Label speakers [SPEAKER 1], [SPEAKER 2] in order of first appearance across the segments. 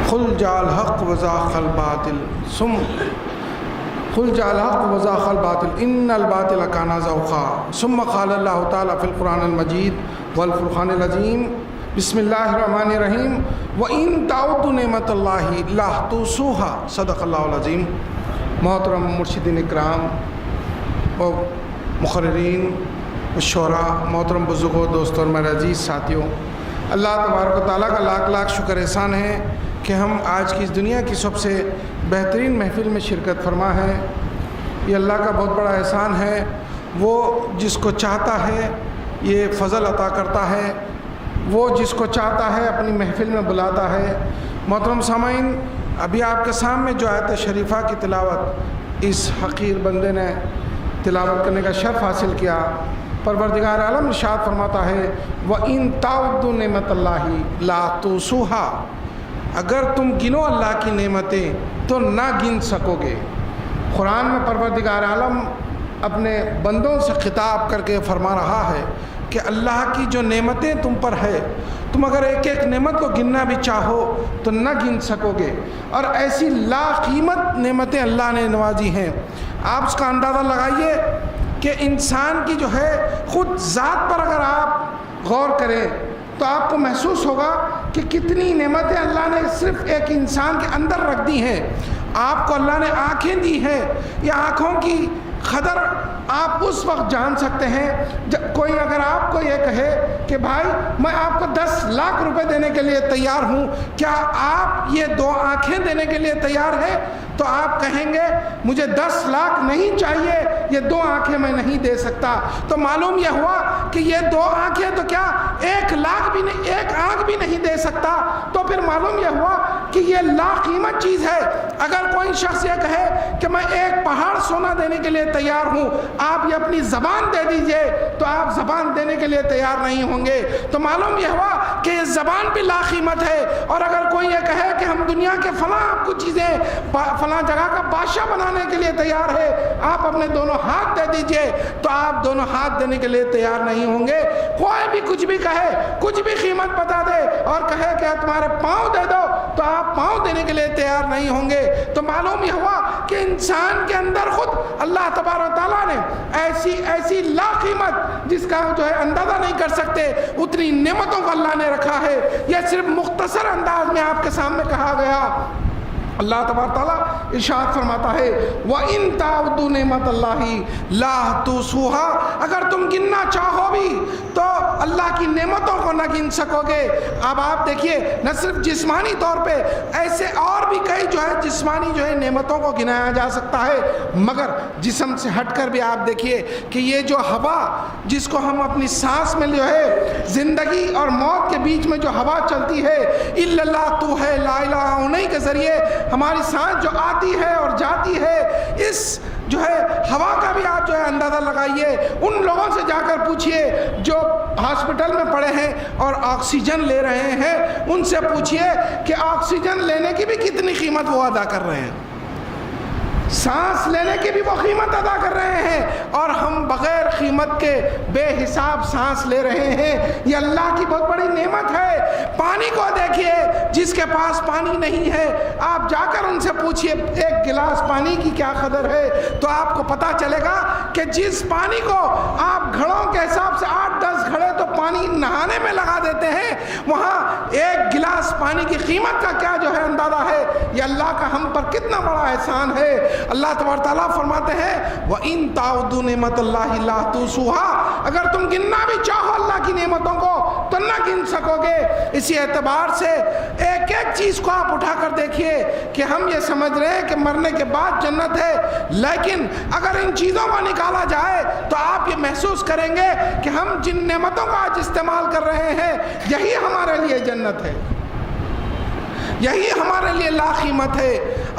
[SPEAKER 1] قل جاء الحق وزاق الباطل قل جاء الحق وزاق الباطل ان الباطل كان زهوقا ثم قال اللہ تعالیٰ فی القرآن المجید والفرقان العظیم بسم اللہ الرحمن الرحیم وَإِن تَعُدُّوا نِعْمَتَ اللَّهِ لَا تُحْصُوهَا صدق اللہ العظیم۔ محترم مرشدین اکرام و مقررین و شعراء، محترم بزرگوں، دوستوں اور میرے عزیز ساتھیوں، اللہ تبارک و تعالیٰ کا لاکھ لاکھ شکر احسان ہے کہ ہم آج کی اس دنیا کی سب سے بہترین محفل میں شرکت فرما ہے۔ یہ اللہ کا بہت بڑا احسان ہے، وہ جس کو چاہتا ہے یہ فضل عطا کرتا ہے، وہ جس کو چاہتا ہے اپنی محفل میں بلاتا ہے۔ محترم سامعین، ابھی آپ کے سامنے جو آیت شریفہ کی تلاوت اس حقیر بندے نے تلاوت کرنے کا شرف حاصل کیا، پروردگار عالم ارشاد فرماتا ہے وَإِن تَعُدُّوا نِعْمَتَ اللَّهِ لَا تُحْصُوهَا، اگر تم گنو اللہ کی نعمتیں تو نہ گن سکو گے۔ قرآن میں پروردگار عالم اپنے بندوں سے خطاب کر کے فرما رہا ہے کہ اللہ کی جو نعمتیں تم پر ہے، تم اگر ایک ایک نعمت کو گننا بھی چاہو تو نہ گن سکو گے، اور ایسی لا قیمت نعمتیں اللہ نے نوازی ہیں۔ آپ اس کا اندازہ لگائیے کہ انسان کی جو ہے خود ذات پر اگر آپ غور کریں تو آپ کو محسوس ہوگا کہ کتنی نعمتیں اللہ نے صرف ایک انسان کے اندر رکھ دی ہیں۔ آپ کو اللہ نے آنکھیں دی ہیں، یہ آنکھوں کی قدر آپ اس وقت جان سکتے ہیں جب کوئی اگر آپ کو یہ کہے کہ بھائی میں آپ کو 10 لاکھ روپے دینے کے لیے تیار ہوں، کیا آپ یہ 2 آنکھیں دینے کے لیے تیار ہیں؟ تو آپ کہیں گے مجھے 10 لاکھ نہیں چاہیے، یہ 2 آنکھیں میں نہیں دے سکتا۔ تو معلوم یہ ہوا کہ یہ 2 آنکھیں تو کیا 1 لاکھ بھی نہیں، 1 آنکھ بھی نہیں دے سکتا۔ تو پھر معلوم یہ ہوا کہ یہ لا قیمت چیز ہے۔ اگر کوئی شخص یہ کہے کہ میں 1 پہاڑ سونا دینے کے لیے تیار ہوں، آپ یہ اپنی زبان دے دیجئے، تو آپ زبان دینے کے لیے تیار نہیں ہوں گے۔ تو معلوم یہ ہوا کہ یہ زبان بھی لا قیمت ہے۔ اور اگر کوئی یہ کہے کہ ہم دنیا کے فلاں آپ کو چیزیں فلاں جگہ کا بادشاہ بنانے کے لیے تیار ہے، آپ اپنے دونوں ہاتھ دے دیجئے، تو آپ دونوں ہاتھ دینے کے لیے تیار نہیں ہوں گے۔ کوئی بھی کچھ بھی کہے، کچھ بھی قیمت بتا دے اور کہے کہ تمہارے پاؤں دے دو، تو آپ پاؤں دینے کے لیے تیار نہیں ہوں گے۔ تو معلوم یہ ہوا کہ انسان کے اندر خود اللہ تبارک و تعالیٰ نے ایسی لا قیمت جس کا جو ہے اندازہ نہیں کر سکتے، اتنی نعمتوں کو اللہ نے رکھا ہے۔ یہ صرف مختصر انداز میں آپ کے سامنے کہا گیا۔ اللہ تبارک تعالیٰ ارشاد فرماتا ہے وَإِن تَعُدُّوا نِعْمَتَ اللَّهِ لَا تُحْصُوهَا، اگر تم گننا چاہو بھی تو اللہ کی نعمتوں کو نہ گن سکو گے۔ اب آپ دیکھیے نہ صرف جسمانی طور پہ، ایسے اور بھی کئی جو ہے جسمانی جو ہے نعمتوں کو گنایا جا سکتا ہے، مگر جسم سے ہٹ کر بھی آپ دیکھیے کہ یہ جو ہوا جس کو ہم اپنی سانس میں جو ہے زندگی اور موت کے بیچ میں جو ہوا چلتی ہے، الا اللہ تو ہے لا الہ، انہی کے ذریعے ہماری سانس جو آتی ہے اور جاتی ہے، اس جو ہے ہوا کا بھی آپ جو ہے اندازہ لگائیے۔ ان لوگوں سے جا کر پوچھئے جو ہاسپٹل میں پڑے ہیں اور آکسیجن لے رہے ہیں، ان سے پوچھئے کہ آکسیجن لینے کی بھی کتنی قیمت وہ ادا کر رہے ہیں، سانس لینے کی بھی وہ قیمت ادا کر رہے ہیں، اور ہم بغیر قیمت کے بے حساب سانس لے رہے ہیں۔ یہ اللہ کی بہت بڑی نعمت ہے۔ پانی کو دیکھیے، جس کے پاس پانی نہیں ہے آپ جا کر ان سے پوچھئے 1 گلاس پانی کی کیا قدر ہے، تو آپ کو پتہ چلے گا کہ جس پانی کو آپ گھڑوں کے حساب سے 8-10 گھڑے تو پانی نہانے میں لگا دیتے ہیں، وہاں 1 گلاس پانی کی قیمت کا کیا جو ہے اندازہ ہے۔ یہ اللہ کا ہم پر کتنا بڑا احسان ہے۔ اللہ تبارک تعالیٰ فرماتے ہیں وَإِن تَعُدُّوا نِعْمَتَ اللَّهِ لَا تُحْصُوهَا، اگر تم گننا بھی چاہو اللہ کی نعمتوں کو تو نہ گن سکو گے۔ اسی اعتبار سے ایک ایک چیز کو آپ اٹھا کر دیکھیے کہ ہم یہ سمجھ رہے ہیں کہ مرنے کے بعد جنت ہے، لیکن اگر ان چیزوں کو نکالا جائے تو آپ یہ محسوس کریں گے کہ ہم جن نعمتوں کا آج استعمال کر رہے ہیں یہی ہمارے لیے جنت ہے، یہی ہمارے لیے لا قیمت ہے۔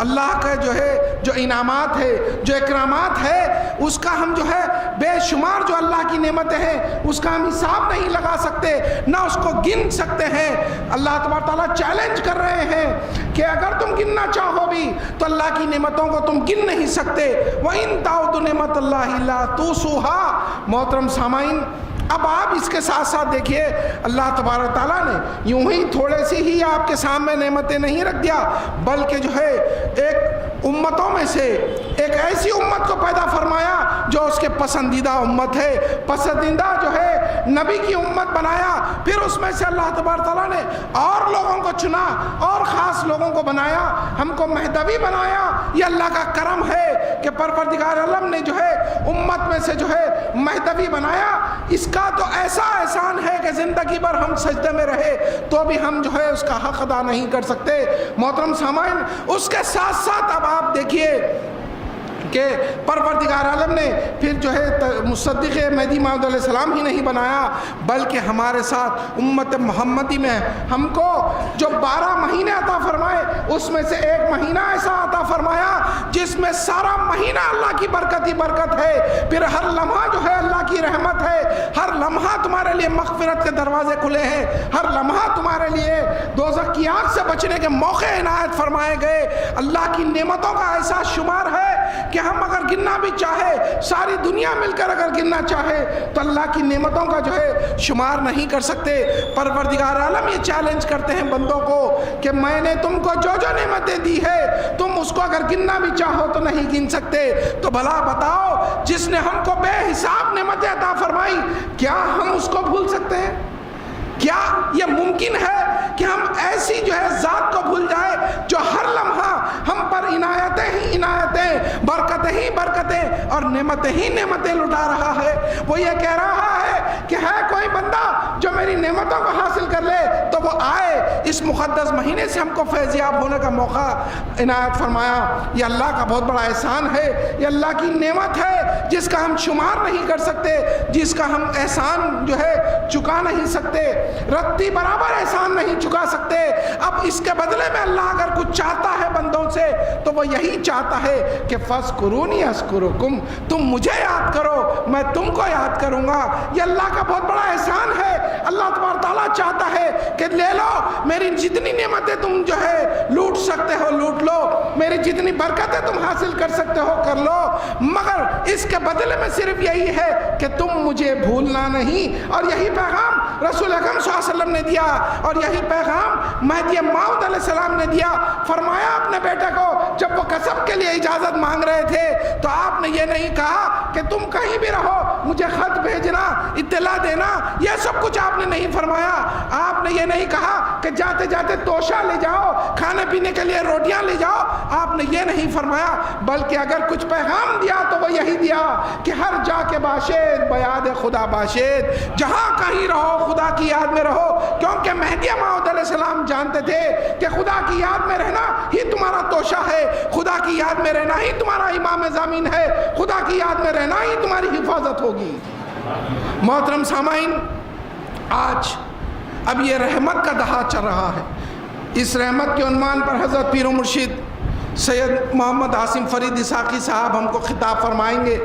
[SPEAKER 1] اللہ کا جو ہے جو انعامات ہے، جو اکرامات ہے، اس کا ہم جو ہے بے شمار جو اللہ کی نعمتیں ہیں اس کا ہم حساب نہیں لگا سکتے، نہ اس کو گن سکتے ہیں۔ اللہ تبارک تعالیٰ چیلنج کر رہے ہیں کہ اگر تم گننا چاہو بھی تو اللہ کی نعمتوں کو تم گن نہیں سکتے۔ وَإِن تَعُدُّوا نِعْمَتَ اللَّهِ لَا تُحْصُوهَا۔ محترم سامعین، اب آپ اس کے ساتھ ساتھ دیکھیے اللہ تبارک تعالیٰ نے یوں ہی تھوڑے سی ہی آپ کے سامنے نعمتیں نہیں رکھ دیا، بلکہ جو ہے ایک امتوں میں سے ایک ایسی امت کو پیدا فرمایا جو اس کے پسندیدہ امت ہے، پسندیدہ جو ہے نبی کی امت بنایا۔ پھر اس میں سے اللہ تبارک تعالیٰ نے اور لوگوں کو چنا اور خاص لوگوں کو بنایا، ہم کو مہدوی بنایا۔ یہ اللہ کا کرم ہے کہ پروردگار عالم نے جو ہے امت میں سے جو ہے مہدوی بنایا۔ اس کا تو ایسا احسان ہے کہ زندگی بھر ہم سجدے میں رہے تو بھی ہم جو ہے اس کا حق ادا نہیں کر سکتے۔ محترم سامعین، اس کے ساتھ ساتھ اب آپ دیکھیے کہ پروردگار عالم نے پھر جو ہے مصدق مہدی موعود علیہ السلام ہی نہیں بنایا، بلکہ ہمارے ساتھ امت محمدی میں ہم کو جو 12 مہینے عطا فرمائے، اس میں سے ایک مہینہ ایسا عطا فرمایا جس میں سارا مہینہ اللہ کی برکت ہی برکت ہے۔ پھر ہر لمحہ جو ہے اللہ کی رحمت ہے، ہر لمحہ تمہارے لیے مغفرت کے دروازے کھلے ہیں، ہر لمحہ تمہارے لیے دوزخ کی آگ سے بچنے کے موقع عنایت فرمائے گئے۔ اللہ کی نعمتوں کا ایسا شمار ہے کہ ہم اگر گننا بھی چاہے، ساری دنیا مل کر اگر گننا چاہے تو اللہ کی نعمتوں کا جو ہے شمار نہیں کر سکتے۔ پروردگار عالم یہ چیلنج کرتے ہیں بندوں کو کہ میں نے تم کو جو جو نعمتیں دی ہے تم اس کو اگر گننا بھی چاہو تو نہیں گن سکتے، تو بھلا بتاؤ جس نے ہم کو بے حساب نعمتیں عطا فرمائی، کیا ہم اس کو بھول سکتے ہیں؟ کیا یہ ممکن ہے کہ ہم ایسی جو ہے ذات کو بھول جائے جو ہر لمحہ ہم پر عنایتیں ہی عنایتیں، برکتیں ہی برکتیں اور نعمتیں ہی نعمتیں لٹا رہا ہے؟ وہ یہ کہہ رہا ہے کہ ہے کوئی بندہ جو میری نعمتوں کو حاصل کر لے تو وہ آئے، اس مقدس مہینے سے ہم کو فیضیاب ہونے کا موقع عنایت فرمایا۔ یہ اللہ کا بہت بڑا احسان ہے، یہ اللہ کی نعمت ہے جس کا ہم شمار نہیں کر سکتے، جس کا ہم احسان جو ہے چکا نہیں سکتے، رتی برابر احسان نہیں چکا سکتے۔ اب اس کے بدلے میں اللہ اگر کچھ چاہتا ہے بندوں سے تو وہ یہی چاہتا ہے کہ فَاذْكُرُونِي أَذْكُرُكُمْ، تم مجھے یاد کرو میں تم کو یاد کروں گا۔ یہ اللہ کا بہت بڑا احسان ہے۔ اللہ تبارک تعالیٰ چاہتا ہے کہ لے لو میری جتنی نعمتیں تم جو ہے لوٹ سکتے ہو لوٹ لو، میری جتنی برکتیں تم حاصل کر سکتے ہو کر لو، مگر اس کے بدلے میں صرف یہی ہے کہ تم مجھے بھولنا نہیں۔ اور یہی پیغام رسول اکرم صلی اللہ علیہ وسلم نے دیا، اور یہی پیغام مہدی موعود علیہ السلام نے دیا۔ فرمایا اپنے بیٹے کو جب وہ قصب کے لیے اجازت مانگ رہے تھے تو آپ نے یہ نہیں کہا کہ تم کہیں بھی رہو مجھے خط بھیجنا، اطلاع دینا، یہ سب کچھ آپ نے نہیں فرمایا۔ آپ نے یہ نہیں کہا کہ جاتے جاتے توشہ لے جاؤ، کھانے پینے کے لیے روٹیاں لے جاؤ، آپ نے یہ نہیں فرمایا، بلکہ اگر کچھ پیغام دیا تو وہ یہی دیا کہ ہر جا کے باشد بیاد خدا باشد، جہاں کہیں رہو خدا کی یاد میں رہو، کیونکہ مہدی موعود علیہ السلام جانتے تھے کہ خدا کی یاد میں رہنا ہی تمہارا توشہ ہے، خدا کی یاد میں رہنا ہی تمہارا امام زمین ہے، خدا کی یاد میں رہنا ہی تمہاری حفاظت ہوگی۔ محترم سامعین، آج اب یہ رحمت کا دہا چل رہا ہے۔ اس رحمت کے عنوان پر حضرت پیر و مرشد سید محمد عاصم فرید اسحاقی صاحب ہم کو خطاب فرمائیں گے،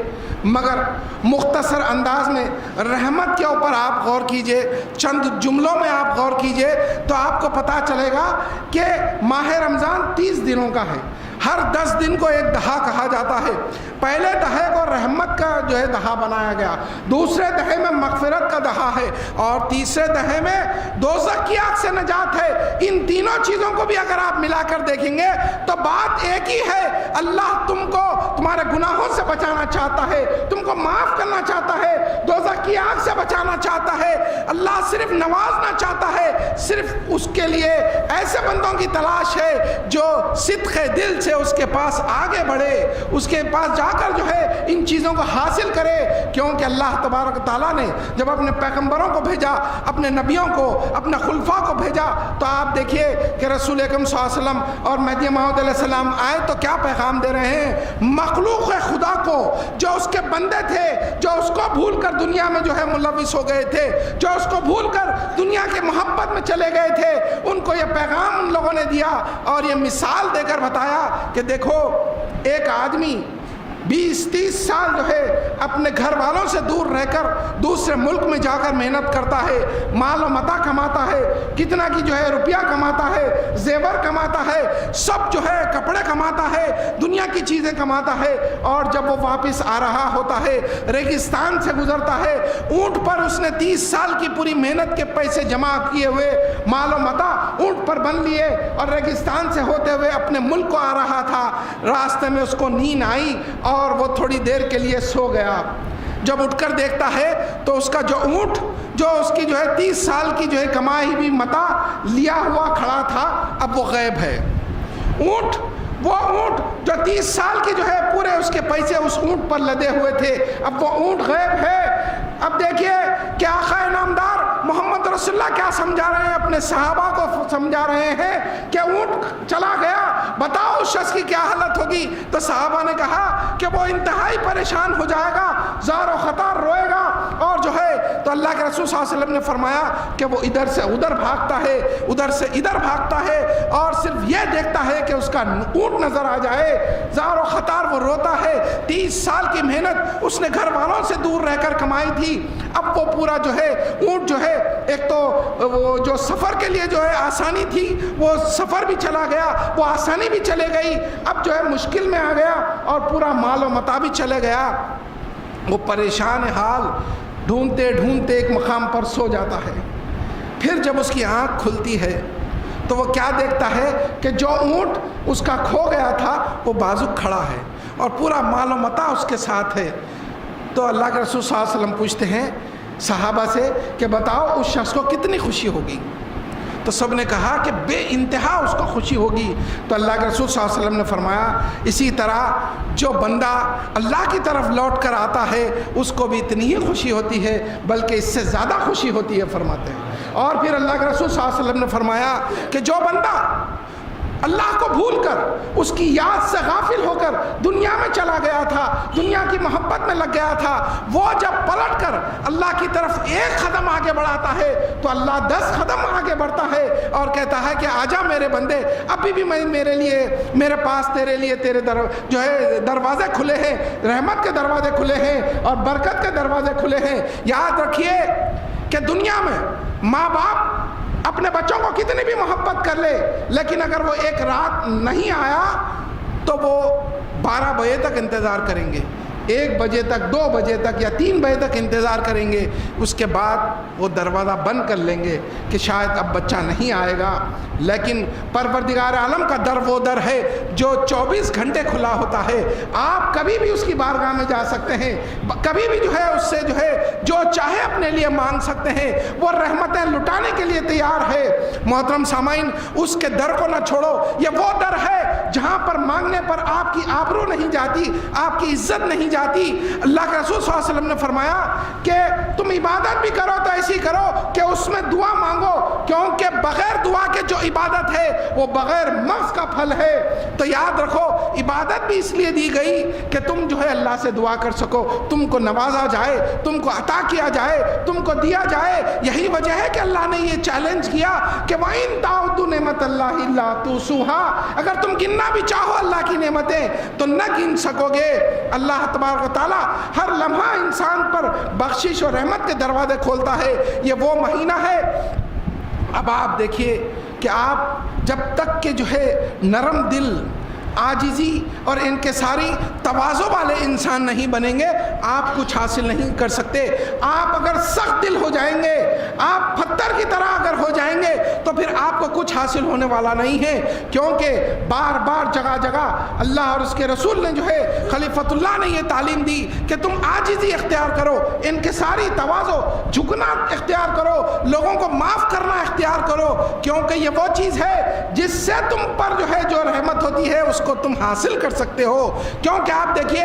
[SPEAKER 1] مگر مختصر انداز میں رحمت کے اوپر آپ غور کیجئے، چند جملوں میں آپ غور کیجئے تو آپ کو پتہ چلے گا کہ ماہ رمضان 30 دنوں کا ہے، ہر 10 دن کو ایک دہا کہا جاتا ہے۔ پہلے دہے کو رحمت کا جو ہے دہا بنایا گیا، دوسرے دہے میں مغفرت کا دہا ہے، اور تیسرے دہے میں دوزخ کی آگ سے نجات ہے۔ ان تینوں چیزوں کو بھی اگر آپ ملا کر دیکھیں گے تو بات ایک ہی ہے، اللہ تم کو تمہارے گناہوں سے بچانا چاہتا ہے، تم کو معاف کرنا چاہتا ہے، دوزخ کی آگ سے بچانا چاہتا ہے۔ اللہ صرف نوازنا چاہتا ہے، صرف اس کے لیے ایسے بندوں کی تلاش ہے جو صدق دل سے اس کے پاس آگے بڑھے، اس کے پاس جا کر جو ہے ان چیزوں کو حاصل کرے۔ کیونکہ اللہ تبارک تعالیٰ نے جب اپنے پیغمبروں کو بھیجا، اپنے نبیوں کو، اپنے خلفاء کو بھیجا، تو آپ دیکھیے کہ رسول اکرم صلی اللہ علیہ وسلم اور مہدی موعود علیہ السلام آئے تو کیا پیغام دے رہے ہیں؟ مخلوق خدا کو جو اس کے بندے تھے، جو اس کو بھول کر دنیا میں جو ہے ملوث ہو گئے تھے، جو اس کو بھول کر دنیا کے محبت میں چلے گئے تھے، ان کو یہ پیغام ان لوگوں نے دیا اور یہ مثال دے کر بتایا کہ دیکھو ایک آدمی 20-30 سال جو ہے اپنے گھر والوں سے دور رہ کر دوسرے ملک میں جا کر محنت کرتا ہے، مال و متاع کماتا ہے، کتنا کی جو ہے روپیہ کماتا ہے، زیور کماتا ہے، سب جو ہے کپڑے کماتا ہے، دنیا کی چیزیں کماتا ہے، اور جب وہ واپس آ رہا ہوتا ہے ریگستان سے گزرتا ہے، اونٹ پر اس نے 30 سال کی پوری محنت کے پیسے جمع کیے ہوئے مال و متاع اونٹ پر بن لیے، اور ریگستان سے ہوتے ہوئے اپنے ملک کو آ رہا تھا، راستے میں اس کو نیند آئی اور وہ تھوڑی دیر کے لیے سو گیا۔ جب اٹھ کر دیکھتا ہے تو اس کا جو اونٹ جو اس کی جو ہے 30 سال کی جو ہے کمائی ہوئی متاع لیا ہوا کھڑا تھا، اب وہ غائب ہے۔ وہ اونٹ جو 30 سال کی جو ہے پورے اس کے پیسے اس اونٹ پر لدے ہوئے تھے، اب وہ اونٹ غائب ہے۔ اب دیکھیے کہ آقا نامدار محمد رسول اللہ کیا سمجھا رہے ہیں، اپنے صحابہ کو سمجھا رہے ہیں کہ اونٹ چلا گیا، بتاؤ اس شخص کی کیا حالت ہوگی؟ تو صحابہ نے کہا کہ وہ انتہائی پریشان ہو جائے گا، زار و خطار روئے گا، اور جو ہے تو اللہ کے رسول صلی اللہ علیہ وسلم نے فرمایا کہ وہ ادھر سے ادھر بھاگتا ہے، ادھر سے ادھر بھاگتا ہے، اور صرف یہ دیکھتا ہے کہ اس کا اونٹ نظر آ جائے، زار و خطار وہ روتا ہے۔ 30 سال کی محنت اس نے گھر والوں سے دور رہ کر کمائی تھی، اب وہ پورا جو ہے اونٹ جو ہے ایک تو وہ جو سفر کے لیے جو ہے آسانی تھی وہ سفر بھی چلا گیا، وہ آسانی بھی چلے گئی، اب جو ہے مشکل میں آ گیا، اور پورا مال و متاع بھی چلے گیا۔ وہ پریشان حال ڈھونڈتے ڈھونڈتے ایک مقام پر سو جاتا ہے۔ پھر جب اس کی آنکھ کھلتی ہے تو وہ کیا دیکھتا ہے کہ جو اونٹ اس کا کھو گیا تھا وہ بازو کھڑا ہے اور پورا مال و متاع اس کے ساتھ ہے۔ تو اللہ کے رسول صلی اللہ علیہ وسلم پوچھتے ہیں صحابہ سے کہ بتاؤ اس شخص کو کتنی خوشی ہوگی؟ تو سب نے کہا کہ بے انتہا اس کو خوشی ہوگی۔ تو اللہ کے رسول صلی اللہ علیہ وسلم نے فرمایا اسی طرح جو بندہ اللہ کی طرف لوٹ کر آتا ہے اس کو بھی اتنی ہی خوشی ہوتی ہے، بلکہ اس سے زیادہ خوشی ہوتی ہے فرماتے ہیں۔ اور پھر اللہ کے رسول صلی اللہ علیہ وسلم نے فرمایا کہ جو بندہ اللہ کو بھول کر اس کی یاد سے غافل ہو کر دنیا میں چلا گیا تھا، دنیا کی محبت میں لگ گیا تھا، وہ جب پلٹ کر اللہ کی طرف ایک قدم آگے بڑھاتا ہے تو اللہ 10 قدم آگے بڑھتا ہے اور کہتا ہے کہ آجا میرے بندے، ابھی بھی میں میرے پاس تیرے لیے تیرے جو ہے دروازے کھلے ہیں، رحمت کے دروازے کھلے ہیں اور برکت کے دروازے کھلے ہیں۔ یاد رکھیے کہ دنیا میں ماں باپ اپنے بچوں کو کتنی بھی محبت کر لے، لیکن اگر وہ ایک رات نہیں آیا تو وہ 12 بجے تک انتظار کریں گے، 1 بجے تک، 2 بجے تک یا 3 بجے تک انتظار کریں گے، اس کے بعد وہ دروازہ بند کر لیں گے کہ شاید اب بچہ نہیں آئے گا۔ لیکن پروردگار عالم کا در وہ در ہے جو 24 گھنٹے کھلا ہوتا ہے، آپ کبھی بھی اس کی بارگاہ میں جا سکتے ہیں، کبھی بھی جو ہے اس سے جو ہے جو چاہے اپنے لیے مانگ سکتے ہیں، وہ رحمتیں لٹانے کے لیے تیار ہے۔ محترم سامعین، اس کے در کو نہ چھوڑو، یہ وہ در ہے جہاں پر مانگنے پر آپ کی آبرو نہیں جاتی، آپ کی عزت نہیں جاتی۔ اللہ کے رسول صلی اللہ علیہ وسلم نے فرمایا کہ تم عبادت بھی کرو تو ایسی کرو کہ اس میں دعا مانگو، کیونکہ بغیر دعا کے جو عبادت ہے وہ بغیر مغز کا پھل ہے۔ تو یاد رکھو عبادت بھی اس لیے دی گئی کہ تم جو ہے اللہ سے دعا کر سکو، تم کو نوازا جائے، تم کو عطا کیا جائے، تم کو دیا جائے۔ یہی وجہ ہے کہ اللہ نے یہ چیلنج کیا کہ وَإِن تَعُدُّوا نِعْمَتَ اللَّهِ لَا تُحْصُوهَا، اگر تم گننا بھی چاہو اللہ کی نعمتیں تو نہ گن سکو گے۔ اللہ تبارک و تعالی ہر لمحہ انسان پر بخشش اور رحمت کے دروازے کھولتا ہے، یہ وہ مہینہ ہے۔ اب آپ دیکھیے کہ آپ جب تک کہ جو ہے نرم دل، عاجزی اور انکساری تواضع والے انسان نہیں بنیں گے، آپ کچھ حاصل نہیں کر سکتے۔ آپ اگر سخت دل ہو جائیں گے، آپ پتھر کی طرح اگر ہو جائیں گے تو پھر آپ کو کچھ حاصل ہونے والا نہیں ہے، کیونکہ بار بار جگہ جگہ اللہ اور اس کے رسول نے جو ہے خلیفۃ اللہ نے یہ تعلیم دی کہ تم عاجزی اختیار کرو، انکساری، تواضع، جھکنا اختیار کرو، لوگوں کو معاف کرنا اختیار کرو، کیونکہ یہ وہ چیز ہے جس سے تم پر جو ہے جو رحمت ہوتی ہے اس کو تم حاصل کر سکتے ہو۔ کیونکہ آپ دیکھیے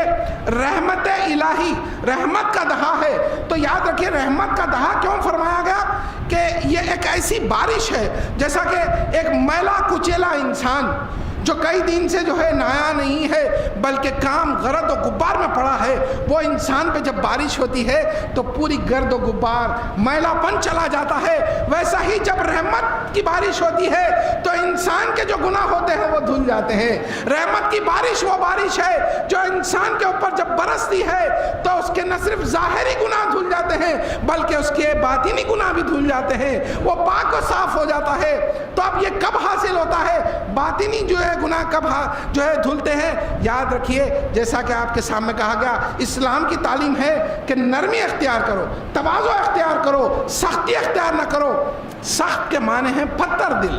[SPEAKER 1] رحمت الہی رحمت کا دہا ہے، تو یاد رکھیے رحمت کا دہا کیوں فرمایا گیا کہ یہ ایک ایسی بارش ہے جیسا کہ ایک میلا کچیلا انسان جو کئی دن سے جو ہے نہایا نہیں ہے بلکہ کام گرد و غبار میں پڑا ہے، وہ انسان پہ جب بارش ہوتی ہے تو پوری گرد و غبار میلا پن چلا جاتا ہے، ویسا ہی جب رحمت کی بارش ہوتی ہے تو انسان کے جو گناہ ہوتے ہیں وہ دھل جاتے ہیں۔ رحمت کی بارش وہ بارش ہے جو انسان کے اوپر جب برستی ہے تو اس کے نہ صرف ظاہری گناہ دھل جاتے ہیں بلکہ اس کے باطنی گناہ بھی دھل جاتے ہیں، وہ پاک و صاف ہو جاتا ہے۔ تو اب یہ کب حاصل ہوتا ہے؟ باطنی جو ہے گناہ کب جو ہے دھلتے ہیں؟ یاد رکھیے، جیسا کہ آپ کے سامنے کہا گیا، اسلام کی تعلیم ہے کہ نرمی اختیار کرو، تواضع اختیار کرو، سختی اختیار نہ کرو۔ سخت کے معنی ہیں پتھر دل،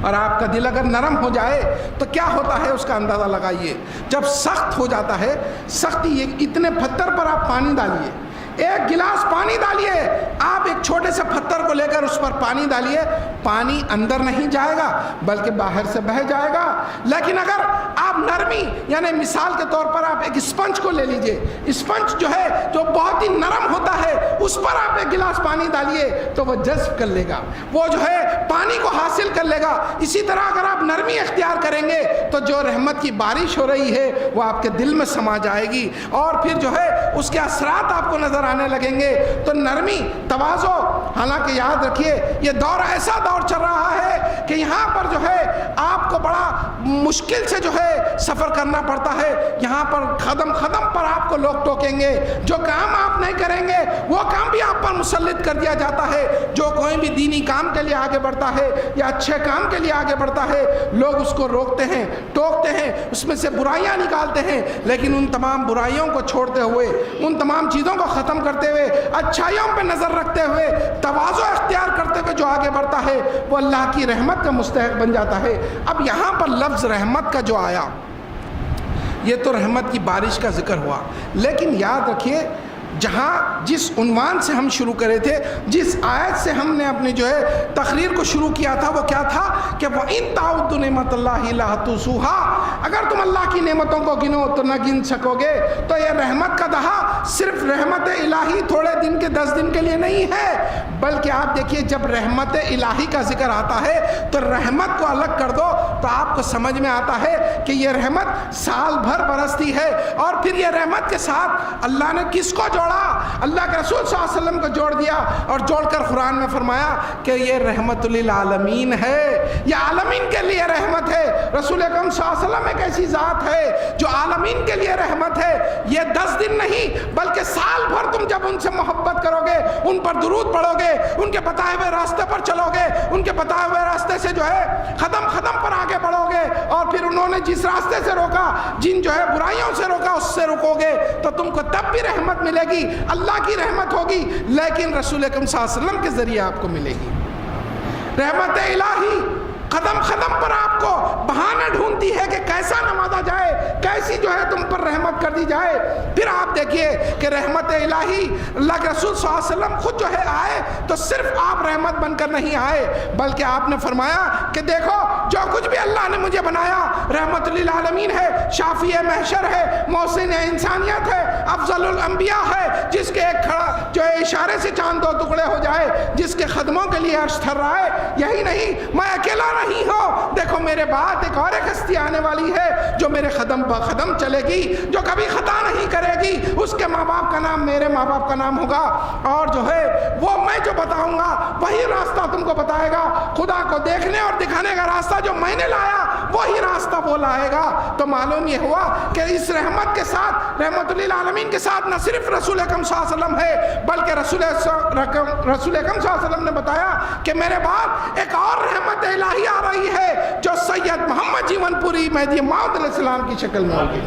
[SPEAKER 1] اور آپ کا دل اگر نرم ہو جائے تو کیا ہوتا ہے اس کا اندازہ لگائیے۔ جب سخت ہو جاتا ہے، سختی، اتنے پتھر پر آپ پانی ڈالیے، ایک گلاس پانی ڈالیے، آپ ایک چھوٹے سے پتھر کو لے کر اس پر پانی ڈالیے، پانی اندر نہیں جائے گا بلکہ باہر سے بہہ جائے گا۔ لیکن اگر آپ نرمی، یعنی مثال کے طور پر آپ ایک اسپنج کو لے لیجئے، اسپنج جو ہے جو بہت ہی نرم ہوتا ہے، اس پر آپ ایک گلاس پانی ڈالیے تو وہ جذب کر لے گا، وہ جو ہے پانی کو حاصل کر لے گا۔ اسی طرح اگر آپ نرمی اختیار کریں گے تو جو رحمت کی بارش ہو رہی ہے وہ آپ کے دل میں سما جائے گی، اور پھر جو ہے اس کے اثرات آپ کو نظر آنے لگیں گے۔ تو نرمی، تواضع، حالانکہ یاد رکھیے یہ دور ایسا دور چل رہا ہے کہ یہاں پر جو ہے آپ کو بڑا مشکل سے جو ہے سفر کرنا پڑتا ہے، یہاں پر قدم قدم پر آپ کو لوگ ٹوکیں گے، جو کام آپ نہیں کریں گے وہ کام بھی آپ پر مسلط کر دیا جاتا ہے۔ جو کوئی بھی دینی کام کے لیے آگے بڑھتا ہے یا اچھے کام کے لیے آگے بڑھتا ہے، لوگ اس کو روکتے ہیں، ٹوکتے ہیں، اس میں سے برائیاں نکالتے ہیں، لیکن ان تمام برائیوں کو چھوڑتے ہوئے، ان تمام چیزوں کو ختم کرتے ہوئے، اچھائیوں پہ نظر رکھتے ہوئے، تواضع اختیار کرتے ہوئے جو آگے بڑھتا ہے وہ اللہ کی رحمت کا مستحق بن جاتا ہے۔ اب یہاں پر لفظ رحمت کا جو آیا، یہ تو رحمت کی بارش کا ذکر ہوا، لیکن یاد رکھیے جہاں جس عنوان سے ہم شروع کرے تھے، جس آیت سے ہم نے اپنی جو ہے تقریر کو شروع کیا تھا، وہ کیا تھا کہ وَإِن تَعُدُّوا نِعْمَتَ اللَّهِ لَا تُحْصُوهَا، اگر تم اللہ کی نعمتوں کو گنو تو نہ گن سکو گے۔ تو یہ رحمت کا دہا صرف رحمت الہی تھوڑے دن کے 10 دن کے لیے نہیں ہے، بلکہ آپ دیکھیے جب رحمت الہی کا ذکر آتا ہے تو رحمت کو الگ کر دو تو آپ کو سمجھ میں آتا ہے کہ یہ رحمت سال بھر برستی ہے، اور پھر یہ رحمت کے ساتھ اللہ نے کس کو جوڑا؟ اللہ کے رسول صلی اللہ علیہ وسلم کو جوڑ دیا، اور جوڑ کر قرآن میں فرمایا کہ یہ رحمت للعالمین ہے، یہ عالمین کے لیے رحمت ہے۔ رسول اکرم صلی اللہ علیہ وسلم ایک ایسی ذات ہے جو عالمین کے لیے رحمت ہے۔ یہ 10 دن نہیں بلکہ سال بھر تم جب ان سے محبت کرو گے، ان پر درود پڑھو گے، ان کے بتائے ہوئے راستے پر چلو گے، ان کے بتائے ہوئے راستے سے جو ہے قدم قدم پر آگے بڑھو گے، اور پھر انہوں نے جس راستے سے روکا، جن جو ہے برائیوں سے روکا، اس سے رکو گے تو تم کو تب بھی رحمت ملے گی، اللہ کی رحمت ہوگی، لیکن رسول اکرم صلی اللہ علیہ وسلم کے ذریعے آپ کو ملے گی۔ رحمت الہی قدم قدم پر آپ کو بہانے ڈھونڈتی ہے کہ کیسا نوازا جائے، کیسی جو ہے تم پر رحمت کر دی جائے۔ پھر آپ دیکھیے کہ رحمت الہی، اللہ کے رسول صلی اللہ علیہ وسلم خود جو ہے آئے تو صرف آپ رحمت بن کر نہیں آئے، بلکہ آپ نے فرمایا کہ دیکھو جو کچھ بھی اللہ نے مجھے بنایا رحمت للعالمین ہے، شافی محشر ہے، محسن انسانیت ہے، افضل الانبیاء ہے، جس کے ایک کھڑا جو ہے اشارے سے چاند 2 ٹکڑے ہو جائے، جس کے قدموں کے لیے عرش تھر رہا ہے۔ یہی نہیں، میں اکیلا نہیں ہوں، دیکھو میرے بعد ایک اور ایک ہستی آنے والی ہے جو میرے قدم بہ قدم چلے گی، جو کبھی خطا نہیں کرے گی، اس کے ماں باپ کا نام میرے ماں باپ کا نام ہوگا، اور جو ہے وہ میں جو بتاؤں گا وہی راستہ تم کو بتائے گا۔ خدا کو دیکھنے اور دکھانے کا راستہ جو میں نے لایا وہی راستہ وہ لائے گا۔ تو معلوم یہ ہوا کہ اس رحمت کے ساتھ، رحمت للعالمین کے ساتھ نہ صرف رسول اکرم صلی اللہ علیہ وسلم ہے، بلکہ رسول اکرم صلی اللہ علیہ وسلم نے بتایا کہ میرے بعد ایک اور رحمت الہی آ رہی ہے جو سید محمد جیون پوری مہدی موعود علیہ السلام کی شکل میں ہوگی۔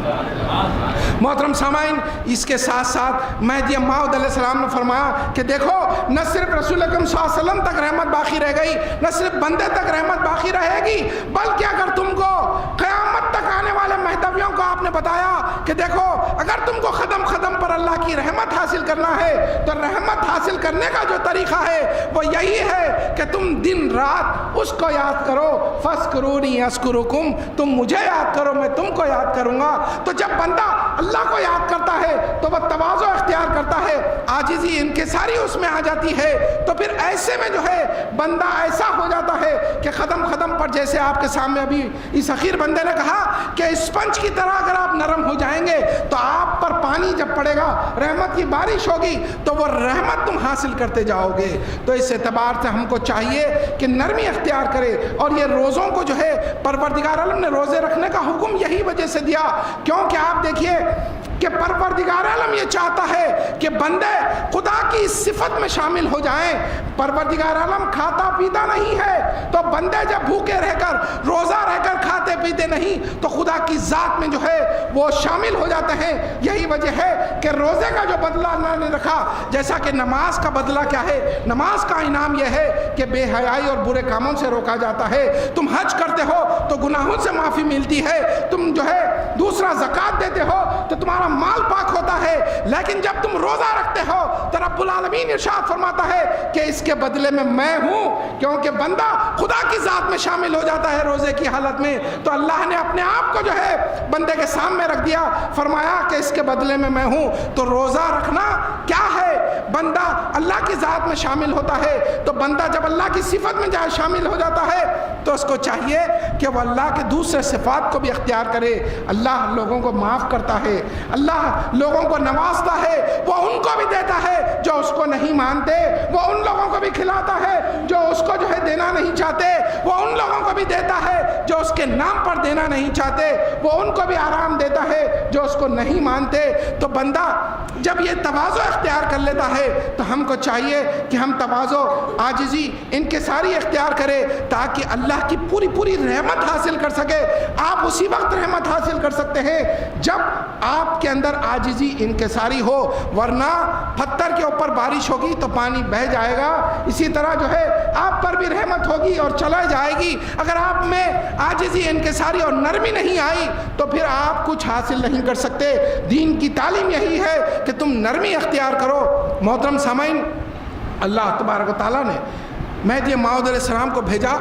[SPEAKER 1] محترم سامعین، اس کے ساتھ ساتھ مہدی موعود علیہ السلام نے فرمایا کہ دیکھو نہ صرف رسول اکرم صلی اللہ علیہ وسلم تک رحمت باقی رہ گئی، نہ صرف بندے تک رحمت باقی رہے گی، بلکہ اگر تم کو قیامت تک آنے والے مہدویوں کو آپ نے بتایا کہ دیکھو اگر تم کو قدم قدم پر اللہ کی رحمت حاصل کرنا ہے تو رحمت حاصل کرنے کا جو طریقہ ہے وہ یہی ہے کہ تم دن رات اس کو یاد کرو، فَاذْكُرُونِي أَذْكُرُكُمْ، تم مجھے یاد کرو میں تم کو یاد کروں گا۔ تو جب بندہ اللہ کو یاد کرتا ہے تو وہ تواضع اختیار کرتا ہے، عاجزی انکساری اس میں آ جاتی ہے، تو پھر ایسے میں جو ہے بندہ ایسا ہو جاتا ہے کہ قدم قدم پر، جیسے آپ کے سامنے ابھی اس اخیر بندے نے کہا کہ اسپنج کی طرح اگر آپ نرم ہو جائیں گے تو آپ پر پانی جب پڑے گا، رحمت کی بارش ہوگی تو وہ رحمت تم حاصل کرتے جاؤ گے۔ تو اس اعتبار سے ہم کو چاہیے کہ نرمی اختیار کرے، اور یہ روزوں کو جو ہے پروردگار عالم نے روزے رکھنے کا حکم یہی وجہ سے دیا، کیونکہ آپ دیکھیے کہ پروردگار عالم یہ چاہتا ہے کہ بندے خدا کی صفت میں شامل ہو جائیں۔ پروردگار عالم کھاتا پیتا نہیں ہے، تو بندے جب بھوکے رہ کر، روزہ رہ کر کھاتے پیتے نہیں تو خدا کی ذات میں جو ہے وہ شامل ہو جاتے ہیں۔ یہی وجہ ہے کہ روزے کا جو بدلہ اللہ نے رکھا، جیسا کہ نماز کا بدلہ کیا ہے، نماز کا انعام یہ ہے کہ بے حیائی اور برے کاموں سے روکا جاتا ہے۔ تم حج کرتے ہو تو گناہوں سے معافی ملتی ہے، تم جو ہے دوسرا زکوٰۃ دیتے ہو تو تمہارا مال پاک ہوتا ہے، لیکن جب تم روزہ رکھتے ہو تو رب العالمین ارشاد فرماتا ہے کہ اس کے بدلے میں ہوں، کیونکہ بندہ خدا کی ذات میں شامل ہو جاتا ہے روزے کی حالت میں، تو اللہ نے اپنے آپ کو جو ہے بندے کے سامنے رکھ دیا، فرمایا کہ اس کے بدلے میں ہوں۔ تو روزہ رکھنا کیا ہے؟ بندہ اللہ کی ذات میں شامل ہوتا ہے، تو بندہ جب اللہ کی صفت میں جائے شامل ہو جاتا ہے تو اس کو چاہیے کہ وہ اللہ کے دوسرے صفات کو بھی اختیار کرے۔ اللہ لوگوں کو معاف کرتا ہے، اللہ لوگوں کو نوازتا ہے، وہ ان کو بھی دیتا ہے جو اس کو نہیں مانتے، وہ ان لوگوں کو بھی کھلاتا ہے جو اس کو جو ہے دینا نہیں چاہتے، وہ ان لوگوں کو بھی دیتا ہے جو اس کے نام پر دینا نہیں چاہتے، وہ ان کو بھی آرام دیتا ہے جو اس کو نہیں مانتے۔ تو بندہ جب یہ تواضع اختیار کر لیتا ہے تو ہم کو چاہیے کہ ہم تواضع، عاجزی، انکساری اختیار کرے تاکہ اللہ کی پوری پوری رحمت حاصل کر سکے۔ آپ اسی وقت رحمت حاصل کر سکتے ہیں جب آپ کے اندر عاجزی انکساری ہو، ورنہ پتھر کے اوپر بارش ہوگی تو پانی بہہ جائے گا، اسی طرح جو ہے آپ پر بھی رحمت ہوگی اور چلا جائے گی۔ اگر آپ میں عاجزی انکساری اور نرمی نہیں آئی تو پھر آپ کچھ حاصل نہیں کر سکتے۔ دین کی تعلیم یہی ہے کہ تم نرمی اختیار کرو۔ محترم سامعین، اللہ تبارک و تعالیٰ نے مہدی موعود علیہ السلام کو بھیجا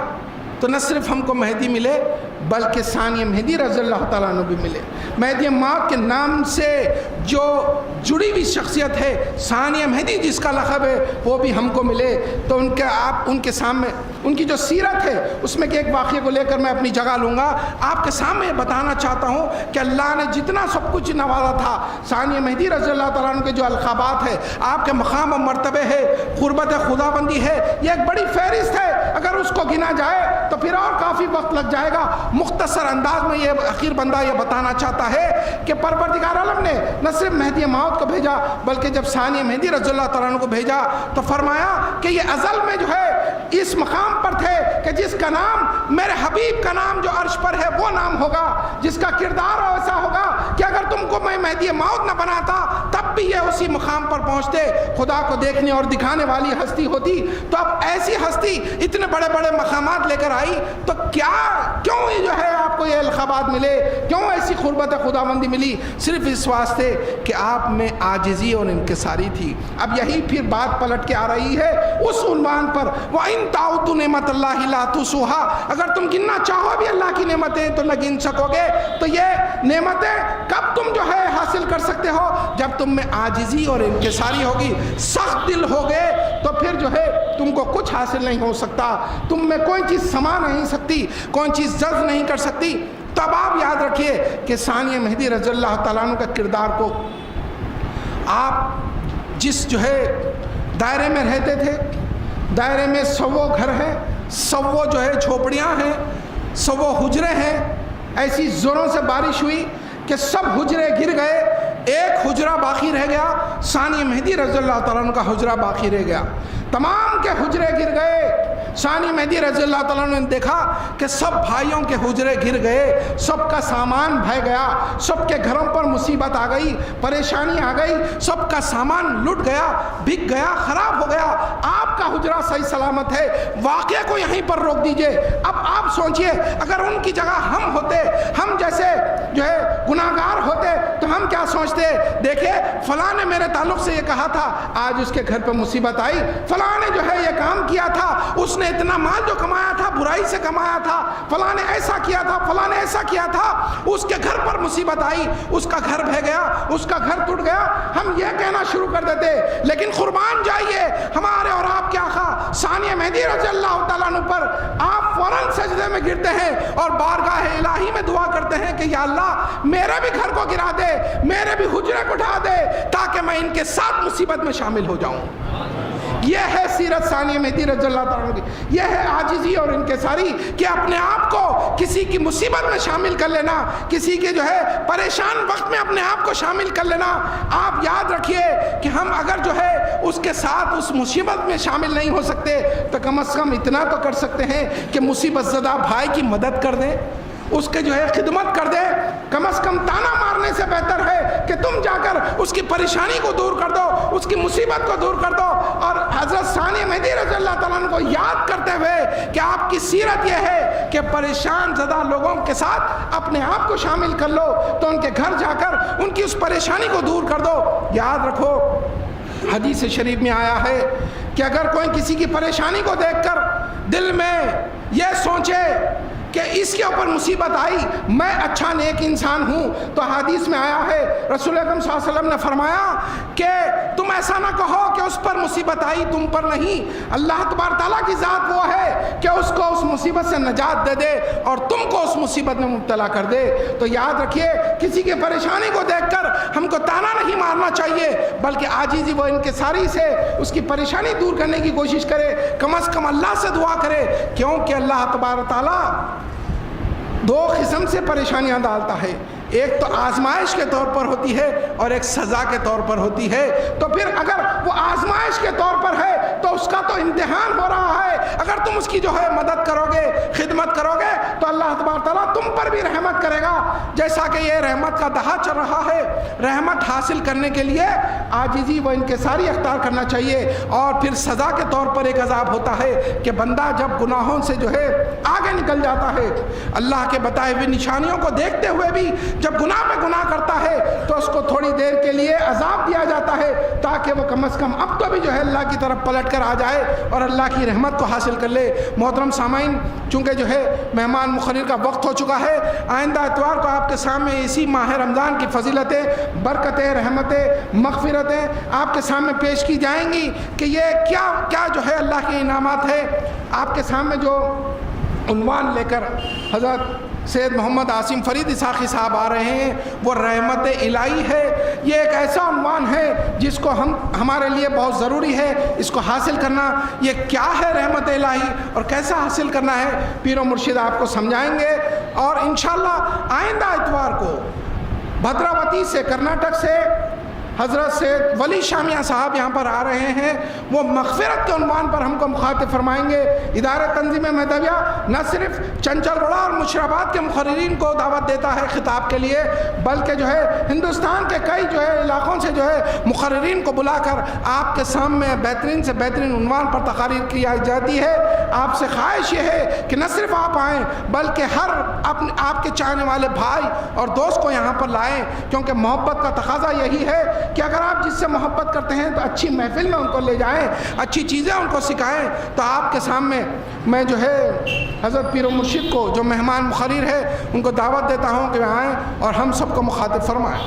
[SPEAKER 1] تو نہ صرف ہم کو مہدی ملے بلکہ ثانی مہدی رضی اللہ تعالیٰ عنہ بھی ملے۔ مہدی موعود کے نام سے جو جڑی ہوئی شخصیت ہے، ثانی مہدی جس کا لقب ہے، وہ بھی ہم کو ملے۔ تو ان کے سامنے ان کی جو سیرت ہے اس میں کہ ایک واقعے کو لے کر میں اپنی جگہ لوں گا، آپ کے سامنے بتانا چاہتا ہوں کہ اللہ نے جتنا سب کچھ نوازا تھا، ثانی مہدی رضی اللہ تعالیٰ عنہ کے جو القابات ہے، آپ کے مقام و مرتبے ہے، قربت خدا بندی ہے، یہ ایک بڑی فہرست ہے۔ اگر اس کو گنا جائے تو پھر اور کافی وقت لگ جائے گا۔ مختصر انداز میں یہ اخیر بندہ یہ بتانا چاہتا ہے کہ پروردگار عالم نے نہ صرف مہدی موعود کو بھیجا بلکہ جب ثانی مہدی رضی اللہ تعالیٰ عنہ کو بھیجا تو فرمایا کہ یہ ازل میں جو ہے اس مقام پر تھے کہ جس کا نام میرے حبیب کا نام جو عرش پر ہے وہ نام ہوگا، جس کا کردار ایسا ہوگا کہ اگر تم کو میں مہدی موعود نہ بناتا تب بھی یہ اسی مقام پر پہنچتے۔ خدا کو دیکھنے اور دکھانے والی ہستی ہوتی تو اب ایسی ہستی اتنے بڑے بڑے مقامات لے کر آئی تو کیوں جو ہے آپ کو یہ القابات ملے، کیوں ایسی قربت خداوندی ملی؟ صرف اس واسطے کہ آپ میں عاجزی اور انکساری تھی۔ اب یہی پھر بات پلٹ کے آ رہی ہے اس عنوان پر، وَإِن تَعُدُّوا نِعْمَتَ اللَّهِ لَا تُحْصُوهَا، اگر تم گننا چاہو بھی اللہ کی نعمتیں تو نہ گن سکو گے۔ تو یہ نعمتیں کب تم جو ہے حاصل کر سکتے ہو؟ جب تم میں عاجزی اور انکساری ہوگی، سخت دل ہوگے تو پھر جو ہے تم کو کچھ حاصل نہیں ہو سکتا، تم میں کوئی چیز سما نہیں سکتی، کوئی چیز جذب نہیں کر سکتی۔ تو اب آپ یاد رکھیے کہ ثانی مہدی رضی اللہ تعالیٰ عنہ کا کردار کو آپ جس جو ہے دائرے میں رہتے تھے، دائرے میں 100 گھر ہیں، 100 جو ہے جھوپڑیاں ہیں، 100 حجرے ہیں، ایسی زوروں سے بارش ہوئی کہ سب حجرے گر گئے، ایک حجرہ باقی رہ گیا، ثانی مہدی رضی اللہ تعالیٰ عنہ کا حجرہ باقی رہ گیا۔ تمام کے حجرے گر گئے۔ ثانی مہدی رضی اللہ تعالیٰ عنہ نے دیکھا کہ سب بھائیوں کے حجرے گر گئے، سب کا سامان بہہ گیا، سب کے گھروں پر مصیبت آ گئی، پریشانی آ گئی، سب کا سامان لٹ گیا، بک گیا، خراب ہو گیا۔ آپ کا حجرہ صحیح سلامت ہے. واقعے کو یہیں پر روک دیجئے. اب آپ سوچئے اگر ان کی جگہ ہم ہوتے, ہم جیسے جو ہے گناہگار ہوتے تو ہم کیا سوچتے؟ دیکھیں فلاں نے میرے تعلق سے یہ کہا تھا, آج اس کے گھر پہ مصیبت آئی. فلاں نے جو ہے یہ کام کیا تھا, اس نے اتنا مال جو کمایا تھا برائی سے کمایا تھا. فلاں نے ایسا کیا تھا, فلاں نے ایسا کیا تھا, اس کے گھر پر مصیبت آئی, اس کا گھر بہ گیا, اس کا گھر ٹوٹ گیا. ہم یہ کہنا شروع کر دیتے. لیکن قربان جائیے ہمارے اور آپ کے آقا ثانیہ مہدی رضی اللہ تعالیٰ عنہ پر آپ فوراً سجدے میں گرتے ہیں اور بارگاہ الہی میں دعا کرتے ہیں کہ یا اللہ میرے بھی گھر کو گرا دے, میرے بھی حجرے کو ڈھا دے, تاکہ میں ان کے ساتھ مصیبت میں شامل ہو جاؤں. یہ ہے سیرت ثانیہ مہدی رضی اللہ تعالیٰ کی. یہ ہے عاجزی اور انکساری کہ اپنے آپ کو کسی کی مصیبت میں شامل کر لینا, کسی کے جو ہے پریشان وقت میں اپنے آپ کو شامل کر لینا. آپ یاد رکھیے کہ ہم اگر جو ہے اس کے ساتھ اس مصیبت میں شامل نہیں ہو سکتے تو کم از کم اتنا تو کر سکتے ہیں کہ مصیبت زدہ بھائی کی مدد کر دیں, اس کے جو ہے خدمت کر دے. کم از کم تانا مارنے سے بہتر ہے کہ تم جا کر اس کی پریشانی کو دور کر دو, اس کی مصیبت کو دور کر دو. اور حضرت ثانیہ مہدی رضی اللہ تعالیٰ عنہ کو یاد کرتے ہوئے کہ آپ کی سیرت یہ ہے کہ پریشان زدہ لوگوں کے ساتھ اپنے آپ کو شامل کر لو, تو ان کے گھر جا کر ان کی اس پریشانی کو دور کر دو. یاد رکھو حدیث شریف میں آیا ہے کہ اگر کوئی کسی کی پریشانی کو دیکھ کر دل میں یہ سوچے کہ اس کے اوپر مصیبت آئی, میں اچھا نیک انسان ہوں, تو حدیث میں آیا ہے رسول اکرم صلی اللہ علیہ وسلم نے فرمایا کہ تم ایسا نہ کہو کہ اس پر مصیبت آئی تم پر نہیں. اللہ تبارک تعالیٰ کی ذات وہ ہے کہ اس کو اس مصیبت سے نجات دے دے اور تم کو اس مصیبت میں مبتلا کر دے. تو یاد رکھیے کسی کی پریشانی کو دیکھ کر ہم کو تانا نہیں مارنا چاہیے, بلکہ عاجزی و انکساری سے اس کی پریشانی دور کرنے کی کوشش کرے. کم از کم اللہ سے دعا کرے, کیونکہ اللہ تبارک تعالیٰ دو قسم سے پریشانیاں ڈالتا ہے, ایک تو آزمائش کے طور پر ہوتی ہے اور ایک سزا کے طور پر ہوتی ہے. تو پھر اگر وہ آزمائش کے طور پر ہے تو اس کا تو امتحان ہو رہا ہے, اگر تم اس کی جو ہے مدد کرو گے, خدمت کرو گے, تو اللہ تبارک تعالیٰ تم پر بھی رحمت کرے گا. جیسا کہ یہ رحمت کا دہا چل رہا ہے, رحمت حاصل کرنے کے لیے عاجزی و انکساری اختیار کرنا چاہیے. اور پھر سزا کے طور پر ایک عذاب ہوتا ہے کہ بندہ جب گناہوں سے جو ہے آگے نکل جاتا ہے, اللہ کے بتائے ہوئے نشانیوں کو دیکھتے ہوئے بھی جب گناہ پہ گناہ کرتا ہے تو اس کو تھوڑی دیر کے لیے عذاب دیا جاتا ہے تاکہ وہ کم از کم اب تو بھی جو ہے اللہ کی طرف پلٹ کر آ جائے اور اللہ کی رحمت کو حاصل کر لے. محترم سامعین, چونکہ جو ہے مہمان مقرر کا وقت ہو چکا ہے, آئندہ اتوار کو آپ کے سامنے اسی ماہ رمضان کی فضیلتیں, برکتیں, رحمتیں, مغفرتیں آپ کے سامنے پیش کی جائیں گی کہ یہ کیا کیا جو ہے اللہ کے انعامات ہے. آپ کے سامنے جو عنوان لے کر حضرت سید محمد عاصم فرید اسحاقی صاحب آ رہے ہیں وہ رحمت الہی ہے. یہ ایک ایسا عنوان ہے جس کو ہمارے لیے بہت ضروری ہے اس کو حاصل کرنا. یہ کیا ہے رحمت الہی اور کیسا حاصل کرنا ہے, پیر و مرشد آپ کو سمجھائیں گے. اور انشاءاللہ آئندہ اتوار کو بھدراوتی سے, کرناٹک سے حضرت سید ولی شامیہ صاحب یہاں پر آ رہے ہیں, وہ مغفرت کے عنوان پر ہم کو مخاطب فرمائیں گے. ادارہ تنظیم مہدویہ نہ صرف چنچل گڑھا اور مشراباد کے مقررین کو دعوت دیتا ہے خطاب کے لیے, بلکہ جو ہے ہندوستان کے کئی جو ہے علاقوں سے جو ہے مقررین کو بلا کر آپ کے سامنے بہترین سے بہترین عنوان پر تقاریر کی جاتی ہے. آپ سے خواہش یہ ہے کہ نہ صرف آپ آئیں بلکہ ہر آپ کے چاہنے والے بھائی اور دوست کو یہاں پر لائیں, کیونکہ محبت کا تقاضا یہی ہے کہ اگر آپ جس سے محبت کرتے ہیں تو اچھی محفل میں ان کو لے جائیں, اچھی چیزیں ان کو سکھائیں. تو آپ کے سامنے میں جو ہے حضرت پیر و مرشد کو جو مہمان مقرر ہے ان کو دعوت دیتا ہوں کہ آئیں اور ہم سب کو مخاطب فرمائیں.